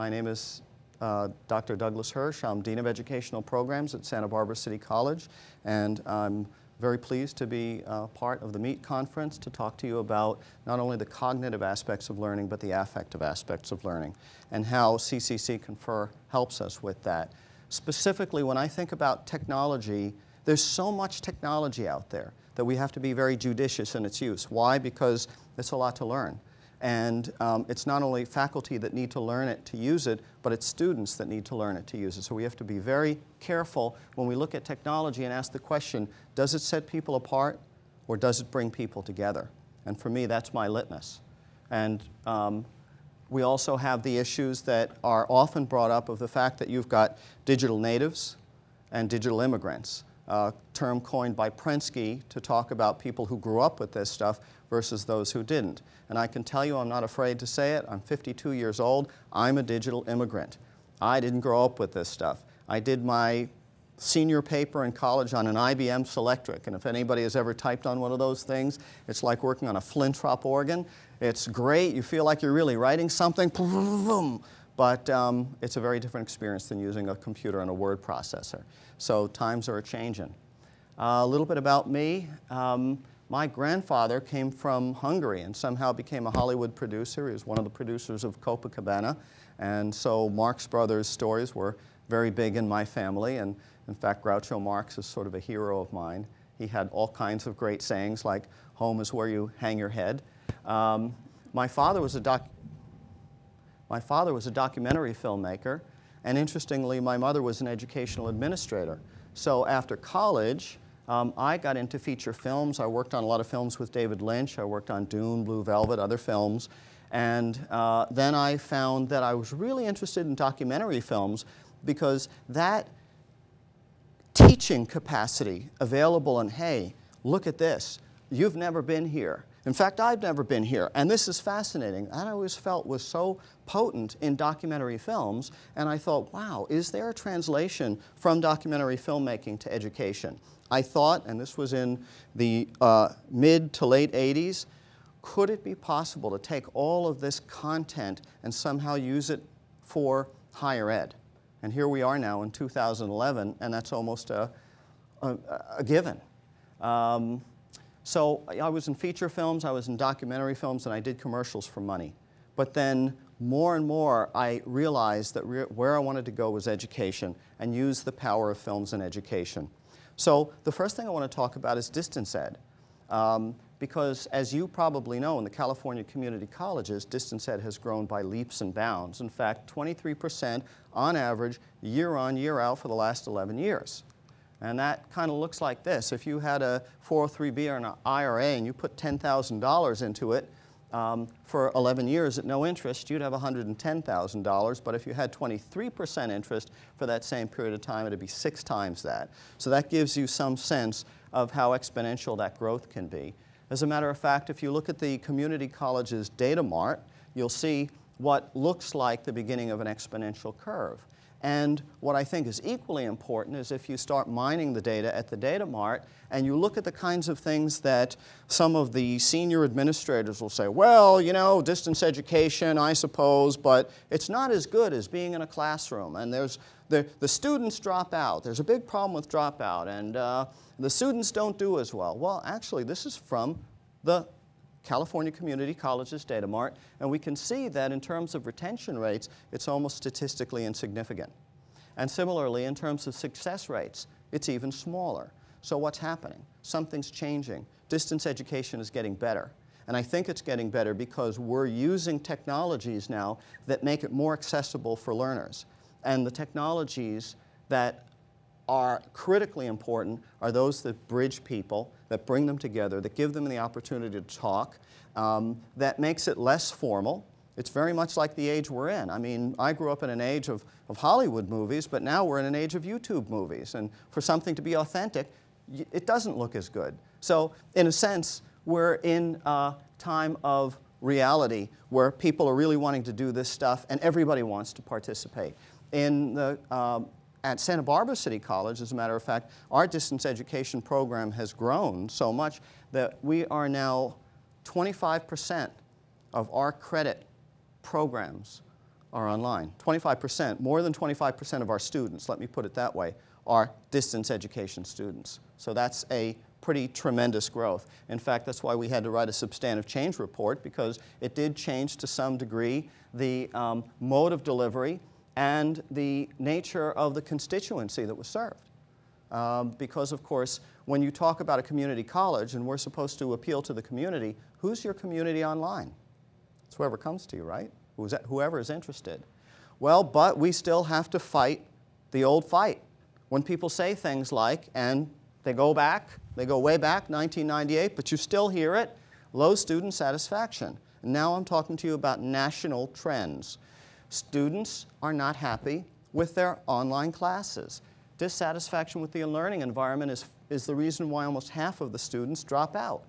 My name is Dr. Douglas Hersh. I'm Dean of Educational Programs at Santa Barbara City College, and I'm very pleased to be part of the MEET conference to talk to you about not only the cognitive aspects of learning, but the affective aspects of learning, and how CCC Confer helps us with that. Specifically, when I think about technology, there's so much technology out there that we have to be very judicious in its use. Why? Because it's a lot to learn. And it's not only faculty that need to learn it to use it, but it's students that need to learn it to use it. So we have to be very careful when we look at technology and ask the question, does it set people apart or does it bring people together? And for me, that's my litmus. And we also have the issues that are often brought up of the fact that you've got digital natives and digital immigrants, a term coined by Prensky to talk about people who grew up with this stuff versus those who didn't. And I can tell you, I'm not afraid to say it, I'm 52 years old, I'm a digital immigrant. I didn't grow up with this stuff. I did my senior paper in college on an IBM Selectric, and if anybody has ever typed on one of those things, it's like working on a Flintrop organ. It's great, you feel like you're really writing something, but it's a very different experience than using a computer and a word processor. So times are a-changing. A little bit about me. My grandfather came from Hungary and somehow became a Hollywood producer. He was one of the producers of Copacabana. And so Marx Brothers stories were very big in my family. And in fact, Groucho Marx is sort of a hero of mine. He had all kinds of great sayings like, home is where you hang your head. My father was a documentary filmmaker. And interestingly, my mother was an educational administrator. So after college, I got into feature films. I worked on a lot of films with David Lynch. I worked on Dune, Blue Velvet, other films. And then I found that I was really interested in documentary films because that teaching capacity available and, hey, look at this. You've never been here. In fact, I've never been here, and this is fascinating. That I always felt was so potent in documentary films, and I thought, wow, is there a translation from documentary filmmaking to education? I thought, and this was in the mid to late 80s, could it be possible to take all of this content and somehow use it for higher ed? And here we are now in 2011, and that's almost a given. So I was in feature films, I was in documentary films, and I did commercials for money. But then more and more I realized that where I wanted to go was education and use the power of films in education. So the first thing I want to talk about is distance ed. Because as you probably know, in the California community colleges, distance ed has grown by leaps and bounds. In fact, 23% on average, year on, year out for the last 11 years. And that kind of looks like this. If you had a 403B or an IRA and you put $10,000 into it for 11 years at no interest, you'd have $110,000. But if you had 23% interest for that same period of time, it'd be 6 times that. So that gives you some sense of how exponential that growth can be. As a matter of fact, if you look at the community college's data mart, you'll see what looks like the beginning of an exponential curve. And what I think is equally important is if you start mining the data at the data mart and you look at the kinds of things that some of the senior administrators will say, well, you know, distance education, I suppose, but it's not as good as being in a classroom. And the students drop out. There's a big problem with dropout. And the students don't do as well. Well, actually, this is from the California Community College's data mart, and we can see that in terms of retention rates, it's almost statistically insignificant. And similarly, in terms of success rates, it's even smaller. So what's happening? Something's changing. Distance education is getting better. And I think it's getting better because we're using technologies now that make it more accessible for learners. And the technologies that are critically important are those that bridge people, that bring them together, that give them the opportunity to talk, that makes it less formal. It's very much like the age we're in. I mean, I grew up in an age of Hollywood movies, but now we're in an age of YouTube movies. And for something to be authentic, it doesn't look as good. So in a sense, we're in a time of reality where people are really wanting to do this stuff and everybody wants to participate. At Santa Barbara City College, as a matter of fact, our distance education program has grown so much that we are now 25% of our credit programs are online. 25%, more than 25% of our students, let me put it that way, are distance education students. So that's a pretty tremendous growth. In fact, that's why we had to write a substantive change report, because it did change to some degree the mode of delivery and the nature of the constituency that was served. Because, of course, when you talk about a community college and we're supposed to appeal to the community, who's your community online? It's whoever comes to you, right? Whoever is interested. Well, but we still have to fight the old fight. When people say things like, and they go way back, 1998, but you still hear it, low student satisfaction. And now I'm talking to you about national trends. Students are not happy with their online classes. Dissatisfaction with the learning environment is the reason why almost half of the students drop out.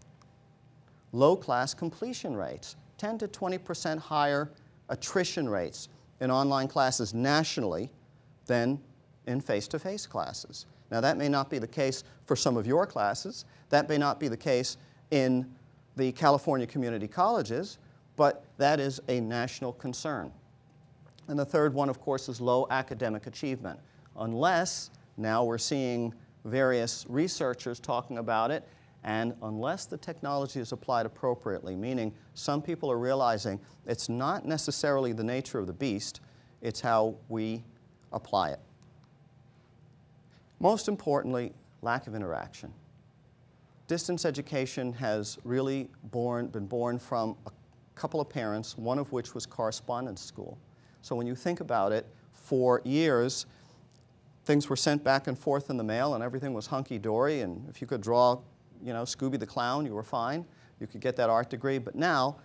Low class completion rates, 10 to 20% higher attrition rates in online classes nationally than in face-to-face classes. Now, that may not be the case for some of your classes. That may not be the case in the California community colleges, but that is a national concern. And the third one, of course, is low academic achievement. Unless, now we're seeing various researchers talking about it, and unless the technology is applied appropriately, meaning some people are realizing it's not necessarily the nature of the beast, it's how we apply it. Most importantly, lack of interaction. Distance education has really been born from a couple of parents, one of which was correspondence school. So when you think about it, for years, things were sent back and forth in the mail and everything was hunky-dory, and if you could draw, you know, Scooby the Clown, you were fine. You could get that art degree. But now,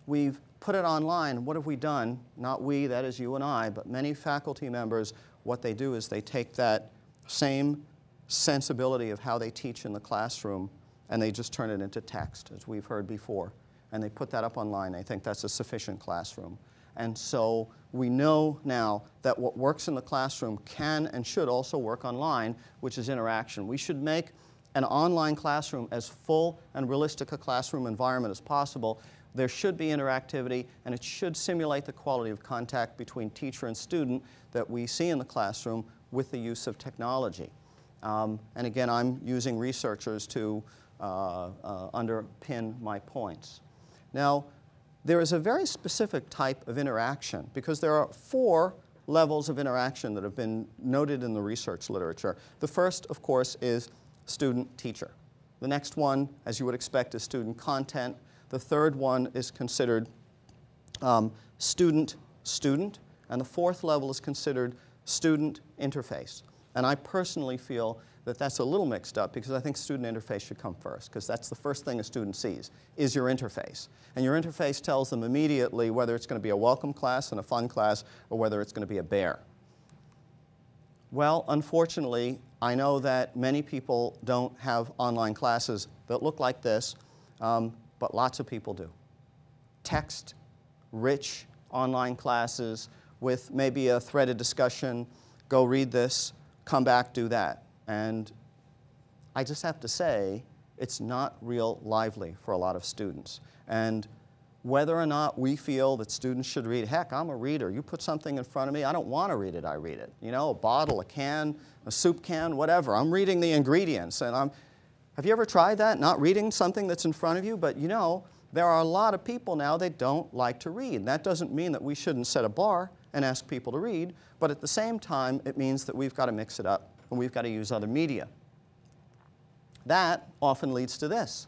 we've put it online. What have we done? Not we, that is you and I, but many faculty members, what they do is they take that same sensibility of how they teach in the classroom and they just turn it into text, as we've heard before. And they put that up online. They think that's a sufficient classroom. And so we know now that what works in the classroom can and should also work online, which is interaction. We should make an online classroom as full and realistic a classroom environment as possible. There should be interactivity, and it should simulate the quality of contact between teacher and student that we see in the classroom with the use of technology. And again, I'm using researchers to underpin my points. Now, there is a very specific type of interaction, because there are 4 levels of interaction that have been noted in the research literature. The first, of course, is student-teacher. The next one, as you would expect, is student-content. The third one is considered student-student. And the fourth level is considered student-interface. And I personally feel that that's a little mixed up, because I think student interface should come first, because that's the first thing a student sees, is your interface. And your interface tells them immediately whether it's going to be a welcome class and a fun class, or whether it's going to be a bear. Well, unfortunately, I know that many people don't have online classes that look like this, but lots of people do. Text-rich online classes with maybe a threaded discussion, go read this, come back, do that. And I just have to say, it's not real lively for a lot of students. And whether or not we feel that students should read, heck, I'm a reader. You put something in front of me, I don't want to read it, I read it. You know, a bottle, a can, a soup can, whatever. I'm reading the ingredients. And have you ever tried that, not reading something that's in front of you? But you know, there are a lot of people now that don't like to read. That doesn't mean that we shouldn't set a bar and ask people to read, but at the same time, it means that we've got to mix it up and we've got to use other media. That often leads to this.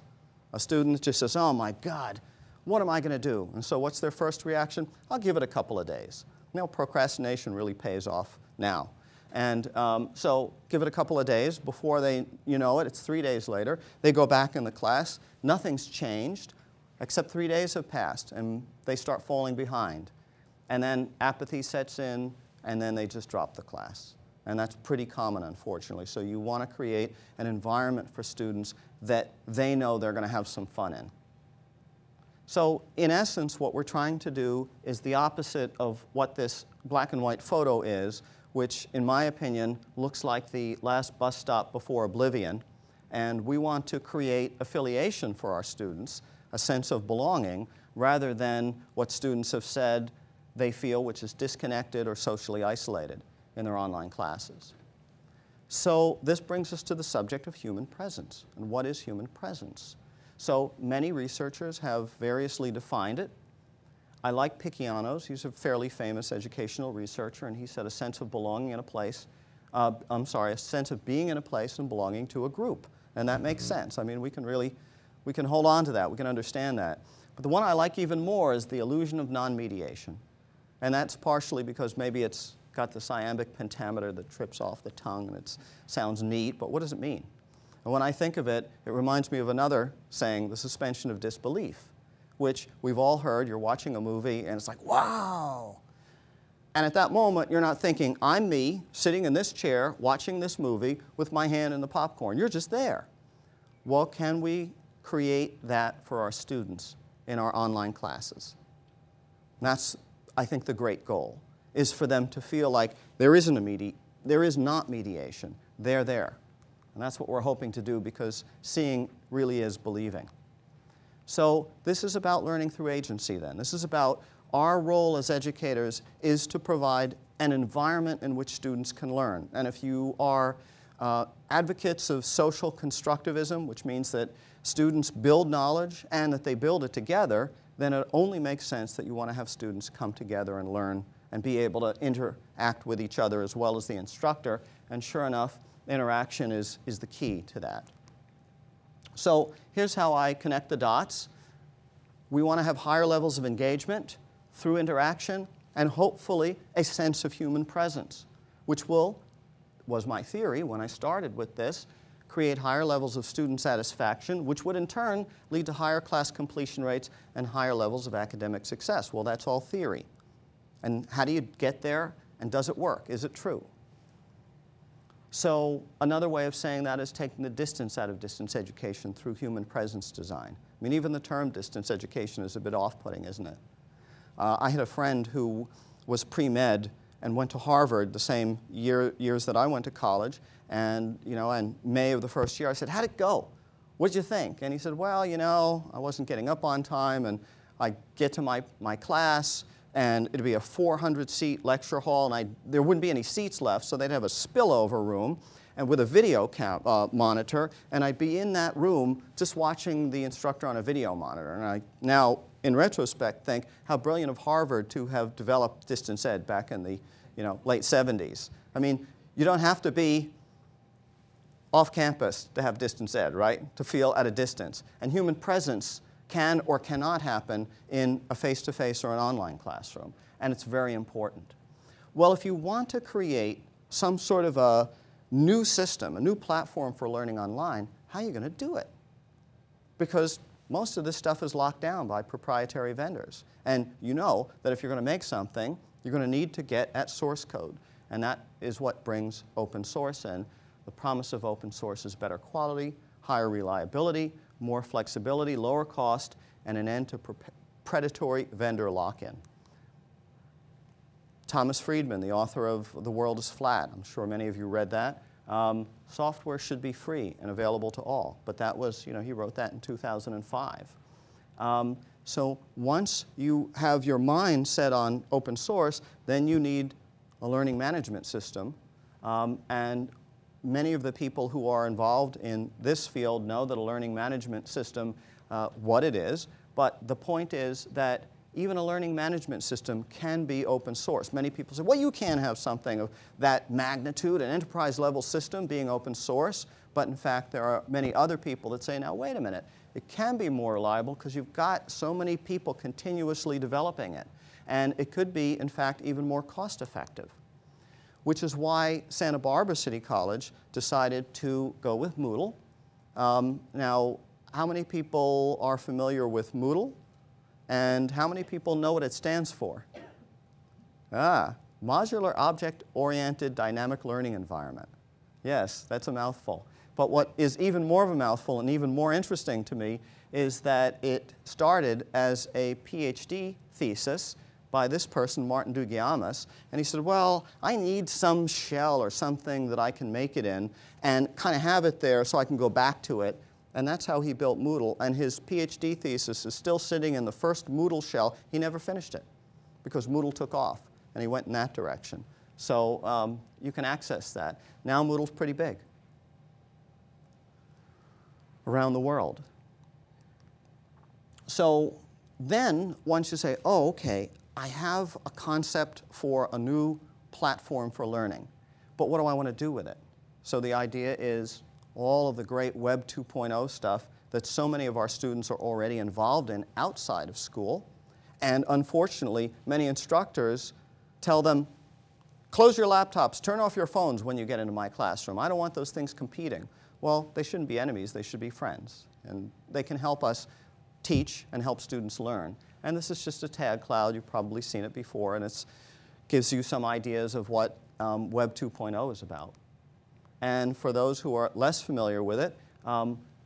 A student just says, oh my God, what am I going to do? And so what's their first reaction? I'll give it a couple of days. You know, procrastination really pays off now. And so give it a couple of days. Before they, you know it, it's 3 days later. They go back in the class. Nothing's changed, except 3 days have passed, and they start falling behind. And then apathy sets in, and then they just drop the class. And that's pretty common, unfortunately. So you want to create an environment for students that they know they're going to have some fun in. So in essence, what we're trying to do is the opposite of what this black and white photo is, which, in my opinion, looks like the last bus stop before oblivion. And we want to create affiliation for our students, a sense of belonging, rather than what students have said, they feel, which is disconnected or socially isolated in their online classes. So this brings us to the subject of human presence. And what is human presence? So many researchers have variously defined it. I like Picciano's. He's a fairly famous educational researcher, and he said a sense of belonging in a place, a sense of being in a place and belonging to a group. And that makes sense. I mean, we can hold on to that. We can understand that. But the one I like even more is the illusion of non-mediation. And that's partially because maybe it's got this iambic pentameter that trips off the tongue, and it sounds neat, but what does it mean? And when I think of it, it reminds me of another saying, the suspension of disbelief, which we've all heard. You're watching a movie, and it's like, wow! And at that moment, you're not thinking, I'm me, sitting in this chair, watching this movie with my hand in the popcorn. You're just there. Well, can we create that for our students in our online classes? And that's, I think, the great goal, is for them to feel like there is not mediation. They're there. And that's what we're hoping to do, because seeing really is believing. So this is about learning through agency then. This is about our role as educators is to provide an environment in which students can learn. And if you are advocates of social constructivism, which means that students build knowledge and that they build it together, then it only makes sense that you want to have students come together and learn and be able to interact with each other as well as the instructor. And sure enough, interaction is the key to that. So here's how I connect the dots. We want to have higher levels of engagement through interaction and hopefully a sense of human presence, which was my theory when I started with this, create higher levels of student satisfaction, which would in turn lead to higher class completion rates and higher levels of academic success. Well, that's all theory. And how do you get there, and does it work? Is it true? So another way of saying that is taking the distance out of distance education through human presence design. I mean, even the term distance education is a bit off-putting, isn't it? I had a friend who was pre-med and went to Harvard the same years that I went to college. And, in May of the first year, I said, how'd it go? What'd you think? And he said, well, I wasn't getting up on time, and I'd get to my class, and it'd be a 400-seat lecture hall, and there wouldn't be any seats left, so they'd have a spillover room and with a video monitor, and I'd be in that room just watching the instructor on a video monitor. And I now, in retrospect, think how brilliant of Harvard to have developed distance ed back in the late 70s. I mean, you don't have to be off campus to have distance ed, right? To feel at a distance. And human presence can or cannot happen in a face-to-face or an online classroom, and it's very important. Well, if you want to create some sort of a new system, a new platform for learning online, how are you going to do it? Because most of this stuff is locked down by proprietary vendors. And you know that if you're going to make something, you're going to need to get at source code. And that is what brings open source in. The promise of open source is better quality, higher reliability, more flexibility, lower cost, and an end to predatory vendor lock-in. Thomas Friedman, the author of The World is Flat, I'm sure many of you read that. Software should be free and available to all, but that was, he wrote that in 2005. So once you have your mind set on open source, then you need a learning management system, and many of the people who are involved in this field know that a learning management system, what it is, but the point is that even a learning management system can be open source. Many people say, well, you can't have something of that magnitude, an enterprise level system being open source, but in fact there are many other people that say, now wait a minute, it can be more reliable because you've got so many people continuously developing it. And it could be, in fact, even more cost effective, which is why Santa Barbara City College decided to go with Moodle. Now, how many people are familiar with Moodle? And how many people know what it stands for? Modular Object-Oriented Dynamic Learning Environment. Yes, that's a mouthful. But what is even more of a mouthful and even more interesting to me is that it started as a PhD thesis by this person, Martin Dougiamas, and he said, well, I need some shell or something that I can make it in and kind of have it there so I can go back to it. And that's how he built Moodle, and his PhD thesis is still sitting in the first Moodle shell. He never finished it. because Moodle took off and he went in that direction. So you can access that. Now Moodle's pretty big around the world. So then once you say, oh, okay, I have a concept for a new platform for learning, but what do I want to do with it? So the idea is all of the great Web 2.0 stuff that so many of our students are already involved in outside of school. And unfortunately, many instructors tell them, close your laptops, turn off your phones when you get into my classroom. I don't want those things competing. Well, they shouldn't be enemies, they should be friends. And they can help us teach and help students learn. And this is just a tag cloud. You've probably seen it before, and it gives you some ideas of what Web 2.0 is about. And for those who are less familiar with it,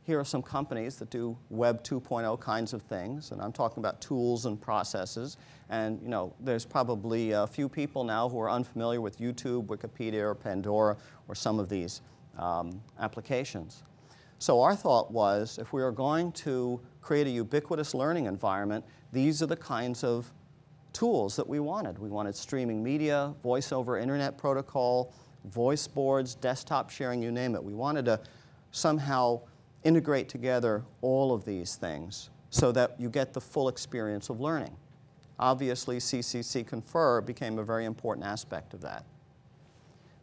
here are some companies that do Web 2.0 kinds of things, and I'm talking about tools and processes. And you know, there's probably a few people now who are unfamiliar with YouTube, Wikipedia, or Pandora, or some of these applications. So our thought was, if we are going to create a ubiquitous learning environment, these are the kinds of tools that we wanted. We wanted streaming media, voice over internet protocol, voice boards, desktop sharing, you name it. We wanted to somehow integrate together all of these things so that you get the full experience of learning. Obviously, CCC Confer became a very important aspect of that.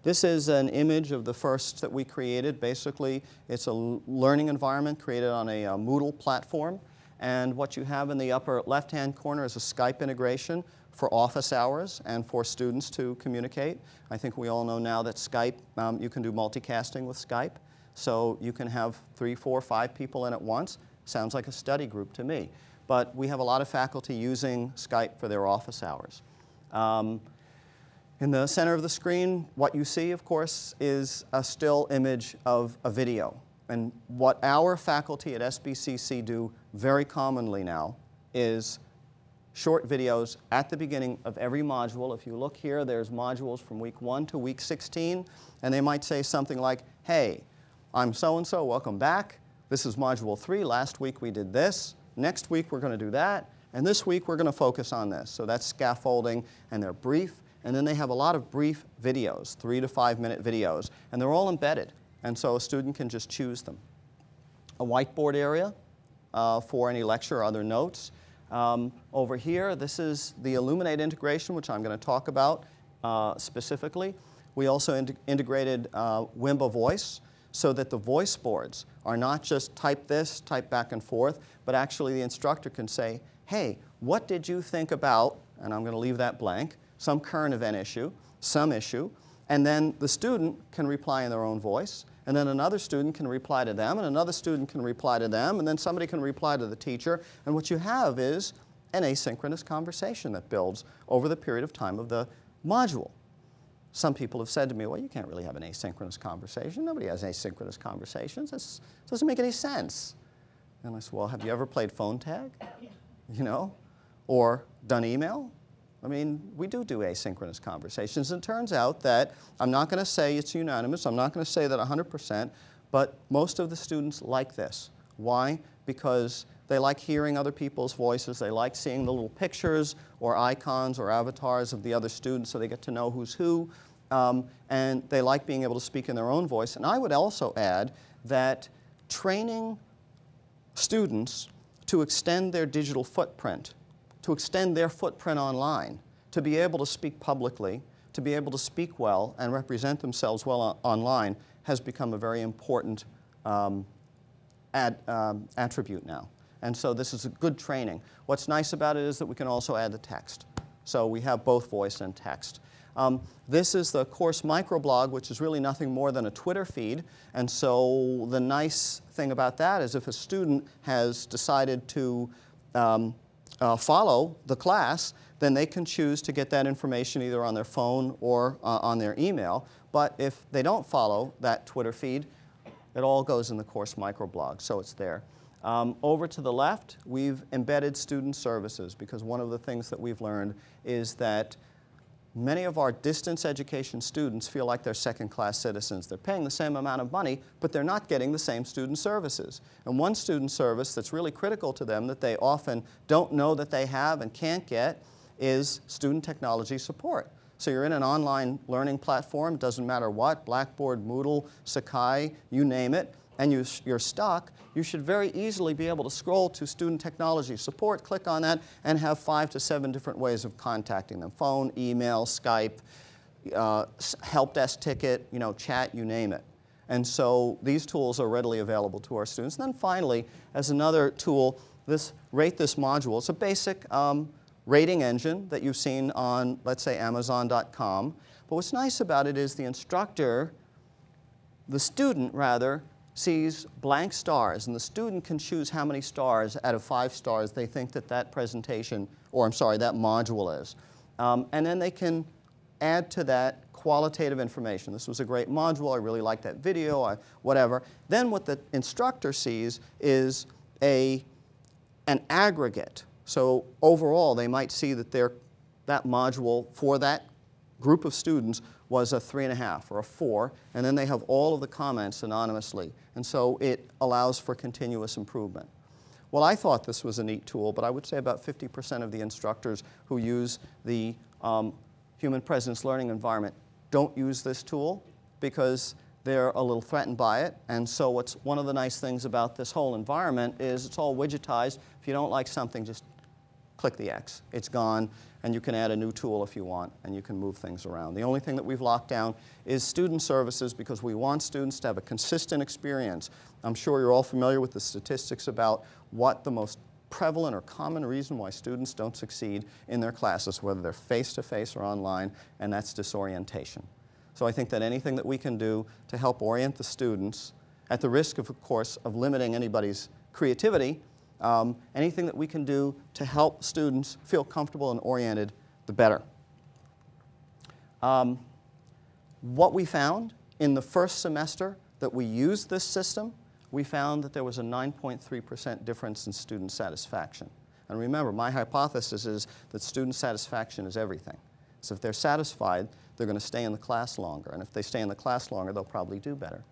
This is an image of the first that we created. Basically, it's a learning environment created on a Moodle platform. And what you have in the upper left-hand corner is a Skype integration for office hours and for students to communicate. I think we all know now that Skype, you can do multicasting with Skype. So you can have 3, 4, 5 people in at once. Sounds like a study group to me. But we have a lot of faculty using Skype for their office hours. In the center of the screen, what you see, of course, is a still image of a video. And what our faculty at SBCC do very commonly now is short videos at the beginning of every module. If you look here, there's modules from week 1 to week 16, and they might say something like, hey, I'm so-and-so, welcome back. This is module 3. Last week we did this. Next week we're going to do that. And this week we're going to focus on this. So that's scaffolding, and they're brief. And then they have a lot of brief videos, 3 to 5 minute videos, and they're all embedded. And so a student can just choose them. A whiteboard area for any lecture or other notes. Over here, this is the Elluminate integration, which I'm going to talk about specifically. We also integrated Wimba Voice so that the voice boards are not just type this, type back and forth, but actually the instructor can say, hey, what did you think about, and I'm going to leave that blank, some current event issue, some issue, and then the student can reply in their own voice, and then another student can reply to them, and another student can reply to them, and then somebody can reply to the teacher, and what you have is an asynchronous conversation that builds over the period of time of the module. Some people have said to me, well, you can't really have an asynchronous conversation. Nobody has asynchronous conversations. It doesn't make any sense. And I said, well, have you ever played phone tag? You know, or done email? I mean, we do asynchronous conversations. And it turns out that, I'm not going to say it's unanimous, I'm not going to say that 100%, but most of the students like this. Why? Because they like hearing other people's voices, they like seeing the little pictures or icons or avatars of the other students so they get to know who's who, and they like being able to speak in their own voice. And I would also add that training students to extend their digital footprint, to extend their footprint online, to be able to speak publicly, to be able to speak well and represent themselves well online has become a very important attribute now. And so this is a good training. What's nice about it is that we can also add the text. So we have both voice and text. This is the course microblog, which is really nothing more than a Twitter feed. And so the nice thing about that is if a student has decided to follow the class, then they can choose to get that information either on their phone or on their email. But if they don't follow that Twitter feed, it all goes in the course microblog, so it's there. Over to the left, we've embedded student services, because one of the things that we've learned is that many of our distance education students feel like they're second-class citizens. They're paying the same amount of money, but they're not getting the same student services. And one student service that's really critical to them that they often don't know that they have and can't get is student technology support. So you're in an online learning platform, doesn't matter what, Blackboard, Moodle, Sakai, you name it, and you're stuck, you should very easily be able to scroll to student technology support, click on that, and have 5 to 7 different ways of contacting them. Phone, email, Skype, help desk ticket, chat, you name it. And so these tools are readily available to our students. And then finally, as another tool, Rate This module. It's a basic rating engine that you've seen on, let's say, Amazon.com. But what's nice about it is the student rather, sees blank stars, and the student can choose how many stars out of 5 stars they think that presentation, or I'm sorry, that module is. And then they can add to that qualitative information. This was a great module, I really liked that video, whatever. Then what the instructor sees is an aggregate. So overall, they might see that that module for that group of students was a 3.5 or a 4, and then they have all of the comments anonymously. And so it allows for continuous improvement. Well, I thought this was a neat tool, but I would say about 50% of the instructors who use the human presence learning environment don't use this tool because they're a little threatened by it. And so one of the nice things about this whole environment is it's all widgetized. If you don't like something, just click the X. It's gone, and you can add a new tool if you want, and you can move things around. The only thing that we've locked down is student services because we want students to have a consistent experience. I'm sure you're all familiar with the statistics about what the most prevalent or common reason why students don't succeed in their classes, whether they're face-to-face or online, and that's disorientation. So I think that anything that we can do to help orient the students, at the risk of course, of limiting anybody's creativity, anything that we can do to help students feel comfortable and oriented, the better. What we found in the first semester that we used this system, we found that there was a 9.3% difference in student satisfaction. And remember, my hypothesis is that student satisfaction is everything. So if they're satisfied, they're going to stay in the class longer. And if they stay in the class longer, they'll probably do better.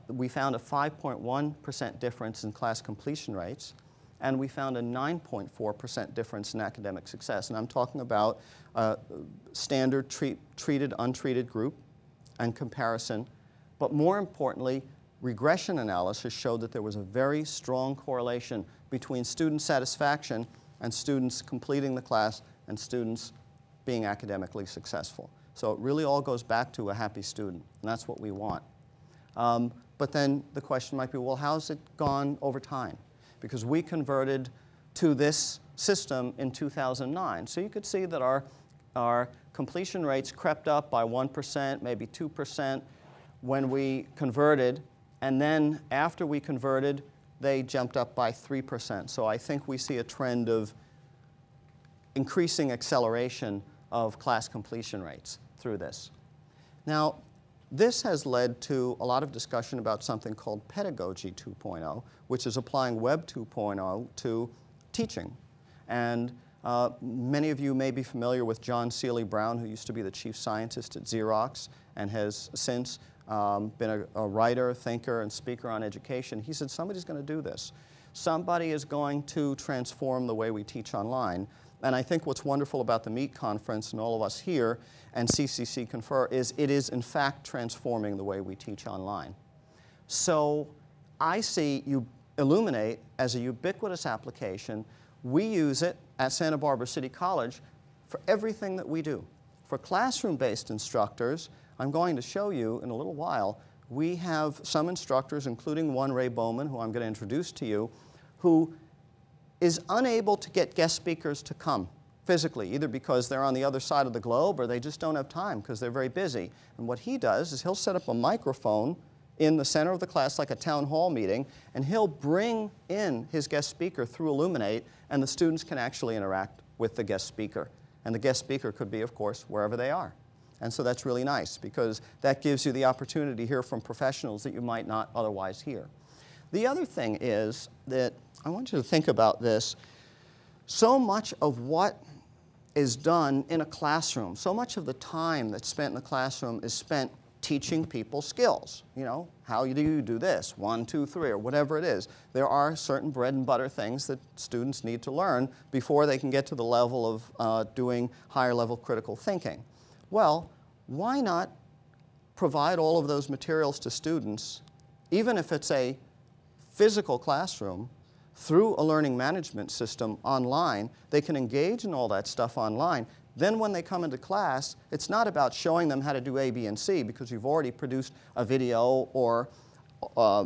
We found a 5.1% difference in class completion rates, and we found a 9.4% difference in academic success. And I'm talking about standard treated, untreated group and comparison. But more importantly, regression analysis showed that there was a very strong correlation between student satisfaction and students completing the class and students being academically successful. So it really all goes back to a happy student, and that's what we want. But then the question might be, well, how's it gone over time? Because we converted to this system in 2009. So you could see that our completion rates crept up by 1%, maybe 2% when we converted. And then after we converted, they jumped up by 3%. So I think we see a trend of increasing acceleration of class completion rates through this. Now, this has led to a lot of discussion about something called Pedagogy 2.0, which is applying Web 2.0 to teaching. And many of you may be familiar with John Seely Brown, who used to be the chief scientist at Xerox and has since been a writer, thinker, and speaker on education. He said, somebody's going to do this. Somebody is going to transform the way we teach online. And I think what's wonderful about the MEET conference and all of us here and CCC Confer is it is in fact transforming the way we teach online. So I see Elluminate as a ubiquitous application. We use it at Santa Barbara City College for everything that we do. For classroom-based instructors, I'm going to show you in a little while, we have some instructors, including one, Ray Bowman, who I'm going to introduce to you, who is unable to get guest speakers to come physically, either because they're on the other side of the globe or they just don't have time because they're very busy. And what he does is he'll set up a microphone in the center of the class like a town hall meeting, and he'll bring in his guest speaker through Elluminate, and the students can actually interact with the guest speaker. And the guest speaker could be, of course, wherever they are. And so that's really nice because that gives you the opportunity to hear from professionals that you might not otherwise hear. The other thing is that I want you to think about this. So much of what is done in a classroom, so much of the time that's spent in the classroom is spent teaching people skills. You know, how do you do this? 1, 2, 3, or whatever it is. There are certain bread and butter things that students need to learn before they can get to the level of doing higher level critical thinking. Well, why not provide all of those materials to students, even if it's a physical classroom, through a learning management system online? They can engage in all that stuff online. Then when they come into class, it's not about showing them how to do A, B, and C, because you've already produced a video or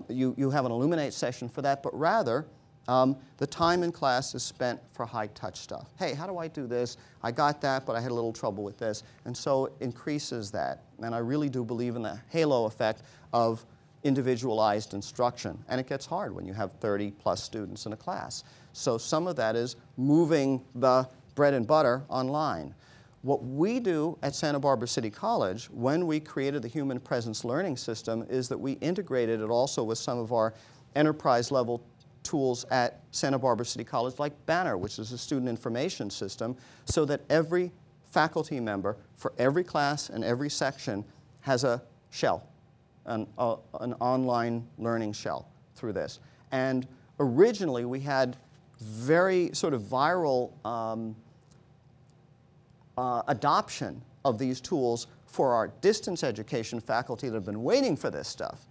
you have an Elluminate session for that, but rather the time in class is spent for high-touch stuff. Hey, how do I do this? I got that, but I had a little trouble with this. And so it increases that. And I really do believe in the halo effect of individualized instruction. And it gets hard when you have 30-plus students in a class. So some of that is moving the bread and butter online. What we do at Santa Barbara City College when we created the Human Presence Learning System is that we integrated it also with some of our enterprise-level tools at Santa Barbara City College, like Banner, which is a student information system, so that every faculty member for every class and every section has a shell, an online learning shell through this. And originally we had very sort of viral adoption of these tools for our distance education faculty that have been waiting for this stuff.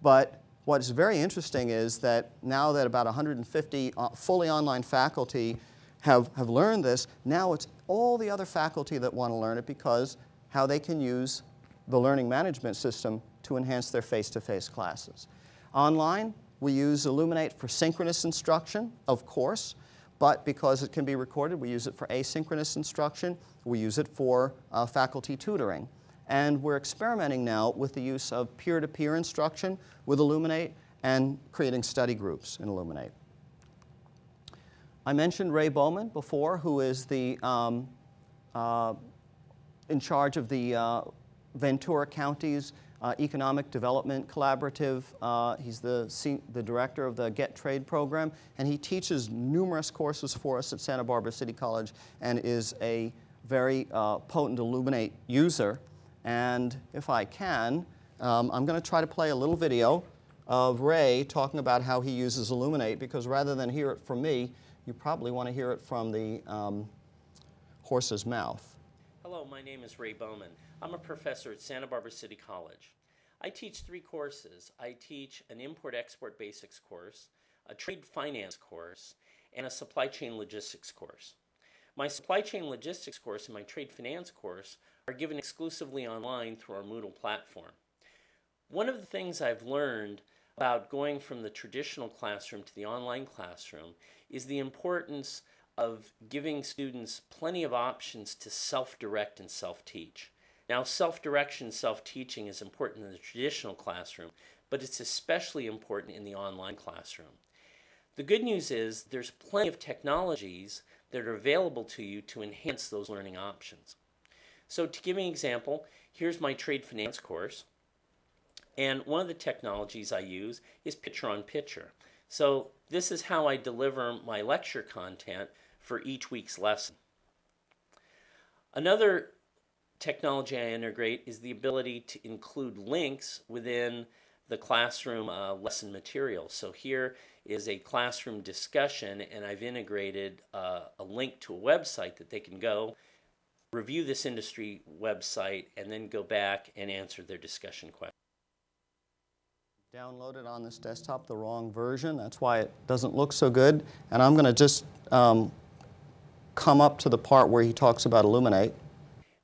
But what's very interesting is that now that about 150 fully online faculty have learned this, now it's all the other faculty that want to learn it, because how they can use the learning management system to enhance their face-to-face classes. Online, we use Elluminate for synchronous instruction, of course, but because it can be recorded, we use it for asynchronous instruction. We use it for faculty tutoring. And we're experimenting now with the use of peer-to-peer instruction with Elluminate and creating study groups in Elluminate. I mentioned Ray Bowman before, who is the in charge of the Ventura County's Economic Development Collaborative. He's the director of the Get Trade program, and he teaches numerous courses for us at Santa Barbara City College and is a very potent Elluminate user. And if I can, I'm going to try to play a little video of Ray talking about how he uses Elluminate, because rather than hear it from me, you probably want to hear it from the horse's mouth. Hello, my name is Ray Bowman. I'm a professor at Santa Barbara City College. I teach 3 courses. I teach an Import-Export Basics course, a Trade Finance course, and a Supply Chain Logistics course. My Supply Chain Logistics course and my Trade Finance course are given exclusively online through our Moodle platform. One of the things I've learned about going from the traditional classroom to the online classroom is the importance of giving students plenty of options to self-direct and self-teach. Now, self-direction, self-teaching is important in the traditional classroom, but it's especially important in the online classroom. The good news is there's plenty of technologies that are available to you to enhance those learning options. So to give you an example, here's my Trade Finance course. And one of the technologies I use is picture-on-picture. So this is how I deliver my lecture content for each week's lesson. Another technology I integrate is the ability to include links within the classroom lesson material. So here is a classroom discussion, and I've integrated a link to a website that they can go review this industry website and then go back and answer their discussion questions. Downloaded on this desktop the wrong version. That's why it doesn't look so good. And I'm going to just come up to the part where he talks about Elluminate.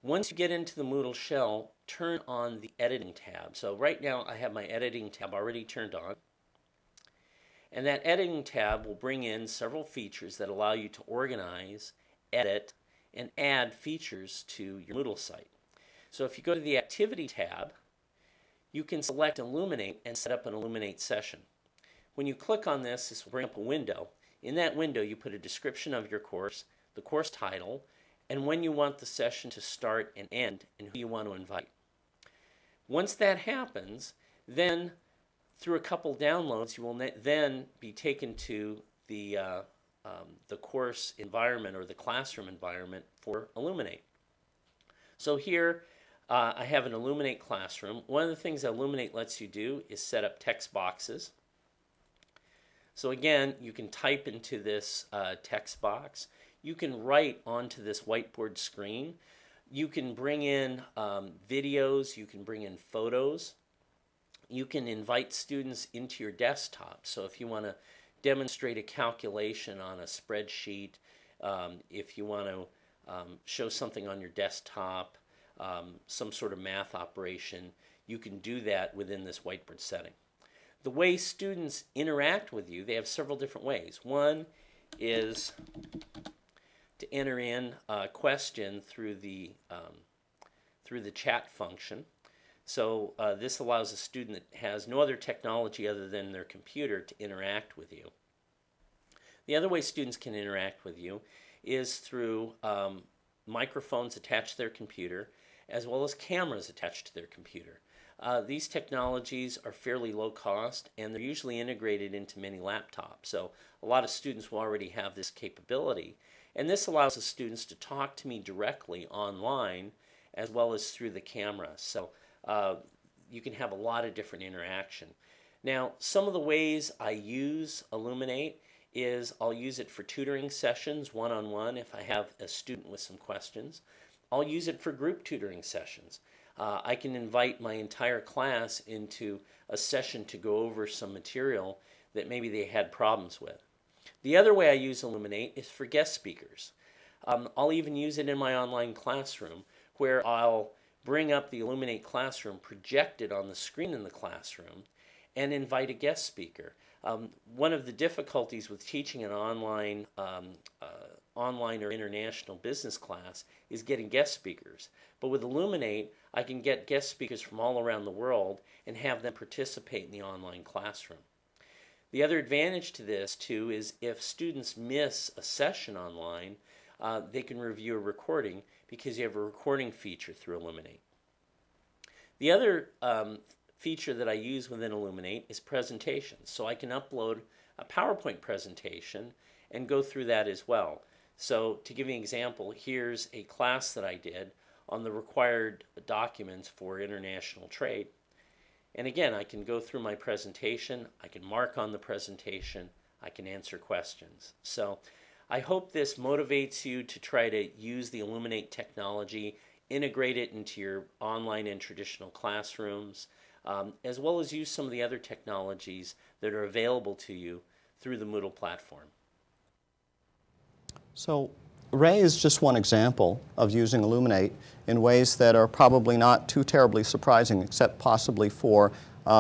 Once you get into the Moodle shell, turn on the editing tab. So right now I have my editing tab already turned on. And that editing tab will bring in several features that allow you to organize, edit, and add features to your Moodle site. So if you go to the Activity tab, you can select Elluminate and set up an Elluminate session. When you click on this, this will bring up a window. In that window, you put a description of your course, the course title, and when you want the session to start and end, and who you want to invite. Once that happens, then through a couple downloads, you will then be taken to the course environment or the classroom environment for Elluminate. So here, I have an Elluminate classroom. One of the things that Elluminate lets you do is set up text boxes. So again, you can type into this text box. You can write onto this whiteboard screen. You can bring in videos. You can bring in photos. You can invite students into your desktop. So if you want to demonstrate a calculation on a spreadsheet, if you want to show something on your desktop, some sort of math operation, you can do that within this whiteboard setting. The way students interact with you, they have several different ways. One is to enter in a question through the chat function. So this allows a student that has no other technology other than their computer to interact with you. The other way students can interact with you is through microphones attached to their computer, as well as cameras attached to their computer. These technologies are fairly low cost, and they're usually integrated into many laptops. So a lot of students will already have this capability. And this allows the students to talk to me directly online, as well as through the camera. So you can have a lot of different interaction. Now, some of the ways I use Elluminate is I'll use it for tutoring sessions, one-on-one, if I have a student with some questions. I'll use it for group tutoring sessions. I can invite my entire class into a session to go over some material that maybe they had problems with. The other way I use Elluminate is for guest speakers. I'll even use it in my online classroom, where I'll bring up the Elluminate classroom projected on the screen in the classroom and invite a guest speaker. One of the difficulties with teaching an online or international business class is getting guest speakers. But with Elluminate, I can get guest speakers from all around the world and have them participate in the online classroom. The other advantage to this, too, is if students miss a session online, they can review a recording because you have a recording feature through Elluminate. The other feature that I use within Elluminate is presentations. So I can upload a PowerPoint presentation and go through that as well. So to give you an example, here's a class that I did on the required documents for international trade. And again, I can go through my presentation, I can mark on the presentation, I can answer questions. So I hope this motivates you to try to use the Elluminate technology, integrate it into your online and traditional classrooms, as well as use some of the other technologies that are available to you through the Moodle platform. So Ray is just one example of using Elluminate in ways that are probably not too terribly surprising, except possibly for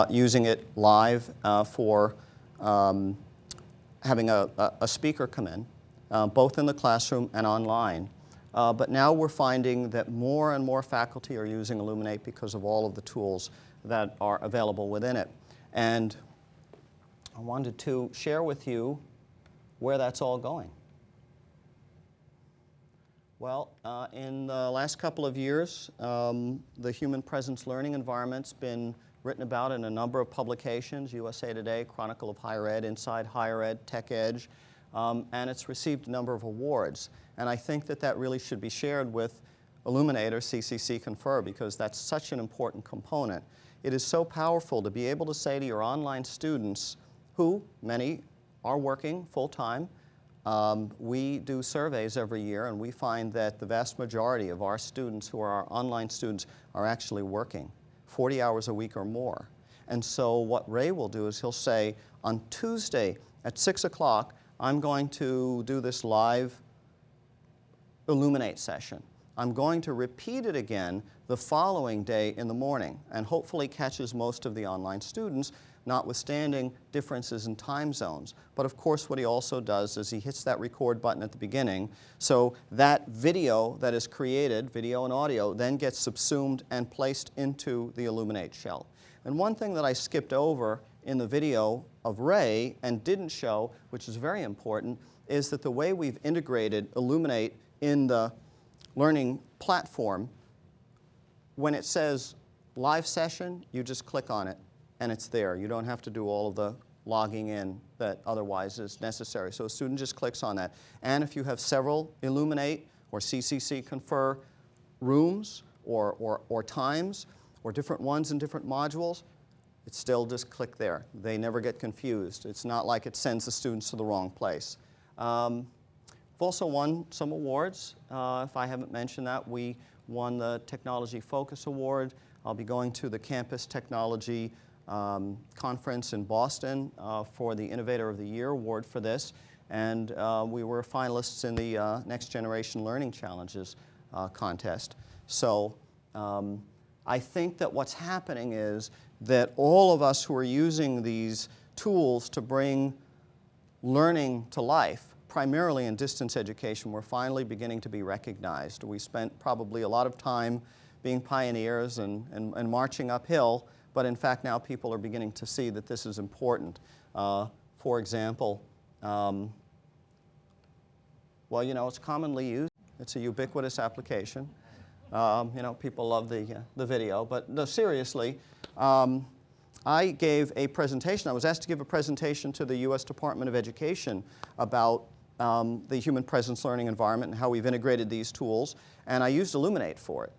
using it live, for having a speaker come in, both in the classroom and online. But now we're finding that more and more faculty are using Elluminate because of all of the tools that are available within it. And I wanted to share with you where that's all going. Well, in the last couple of years, the human presence learning environment's been written about in a number of publications: USA Today, Chronicle of Higher Ed, Inside Higher Ed, Tech Edge, and it's received a number of awards. And I think that that really should be shared with Elluminate or CCC Confer, because that's such an important component. It is so powerful to be able to say to your online students, who many are working full-time. We do surveys every year, and we find that the vast majority of our students who are our online students are actually working 40 hours a week or more. And so what Ray will do is he'll say, on Tuesday at 6 o'clock, I'm going to do this live Elluminate session. I'm going to repeat it again the following day in the morning, and hopefully catches most of the online students, notwithstanding differences in time zones. But of course, what he also does is he hits that record button at the beginning, so that video that is created, video and audio, then gets subsumed and placed into the Elluminate shell. And one thing that I skipped over in the video of Ray and didn't show, which is very important, is that the way we've integrated Elluminate in the learning platform, when it says live session, you just click on it and it's there. You don't have to do all of the logging in that otherwise is necessary. So a student just clicks on that. And if you have several Elluminate or CCC Confer rooms or times or different ones in different modules, it's still just click there. They never get confused. It's not like it sends the students to the wrong place. We've also won some awards. If I haven't mentioned that, we won the Technology Focus Award. I'll be going to the Campus Technology Conference in Boston for the Innovator of the Year award for this. And we were finalists in the Next Generation Learning Challenges contest. So I think that what's happening is that all of us who are using these tools to bring learning to life, primarily in distance education, we're finally beginning to be recognized. We spent probably a lot of time being pioneers and marching uphill, but in fact now people are beginning to see that this is important. For example, well, you know, it's commonly used. It's a ubiquitous application. You know, people love the video, but no, seriously, I gave a presentation. I was asked to give a presentation to the U.S. Department of Education about the human presence learning environment and how we've integrated these tools, and I used Elluminate for it.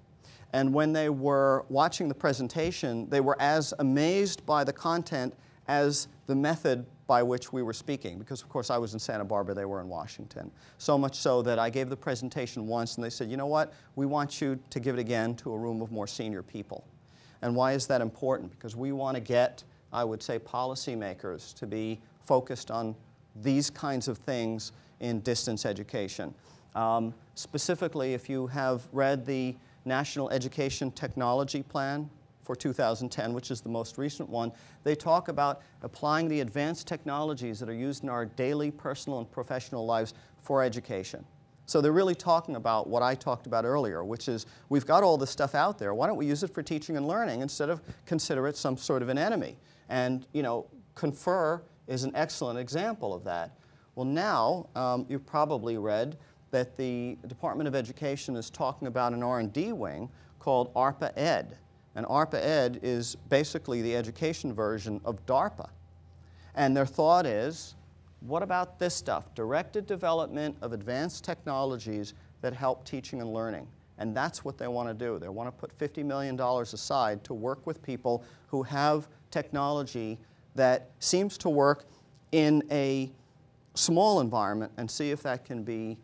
And when they were watching the presentation, they were as amazed by the content as the method by which we were speaking, because of course I was in Santa Barbara, they were in Washington. So much so that I gave the presentation once and they said, you know what, we want you to give it again to a room of more senior people. And why is that important? Because we want to get, I would say, policymakers to be focused on these kinds of things in distance education. Specifically, if you have read the National Education Technology Plan for 2010, which is the most recent one, they talk about applying the advanced technologies that are used in our daily personal and professional lives for education. So they're really talking about what I talked about earlier, which is we've got all this stuff out there. Why don't we use it for teaching and learning instead of consider it some sort of an enemy? And, you know, Confer is an excellent example of that. Well, now you've probably read that the Department of Education is talking about an R&D wing called ARPA Ed. And ARPA Ed is basically the education version of DARPA. And their thought is, what about this stuff? Directed development of advanced technologies that help teaching and learning. And that's what they want to do. They want to put $50 million aside to work with people who have technology that seems to work in a small environment and see if that can be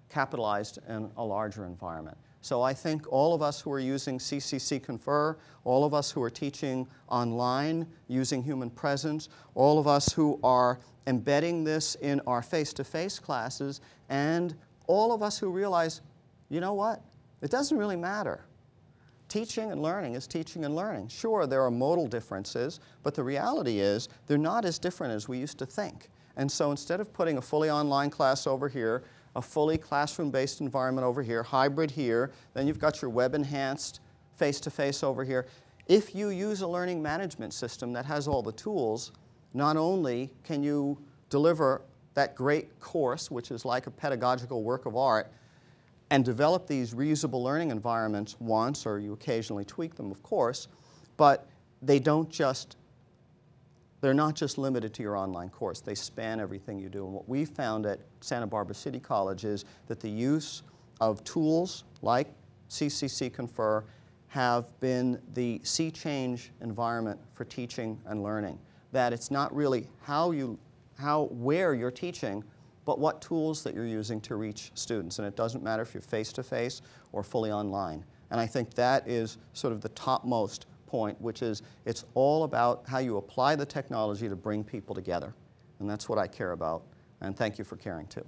capitalized in a larger environment. So I think all of us who are using CCC Confer, all of us who are teaching online using human presence, all of us who are embedding this in our face-to-face classes, and all of us who realize, you know what, it doesn't really matter. Teaching and learning is teaching and learning. Sure, there are modal differences, but the reality is they're not as different as we used to think. And so instead of putting a fully online class over here, a fully classroom-based environment over here, hybrid here, then you've got your web-enhanced face-to-face over here. If you use a learning management system that has all the tools, not only can you deliver that great course, which is like a pedagogical work of art, and develop these reusable learning environments once, or you occasionally tweak them, of course, but they're not just limited to your online course. They span everything you do. And what we found at Santa Barbara City College is that the use of tools like CCC Confer have been the sea change environment for teaching and learning. That it's not really where you're teaching, but what tools that you're using to reach students. And it doesn't matter if you're face-to-face or fully online. And I think that is sort of the topmost point, which is it's all about how you apply the technology to bring people together. And that's what I care about. And thank you for caring too.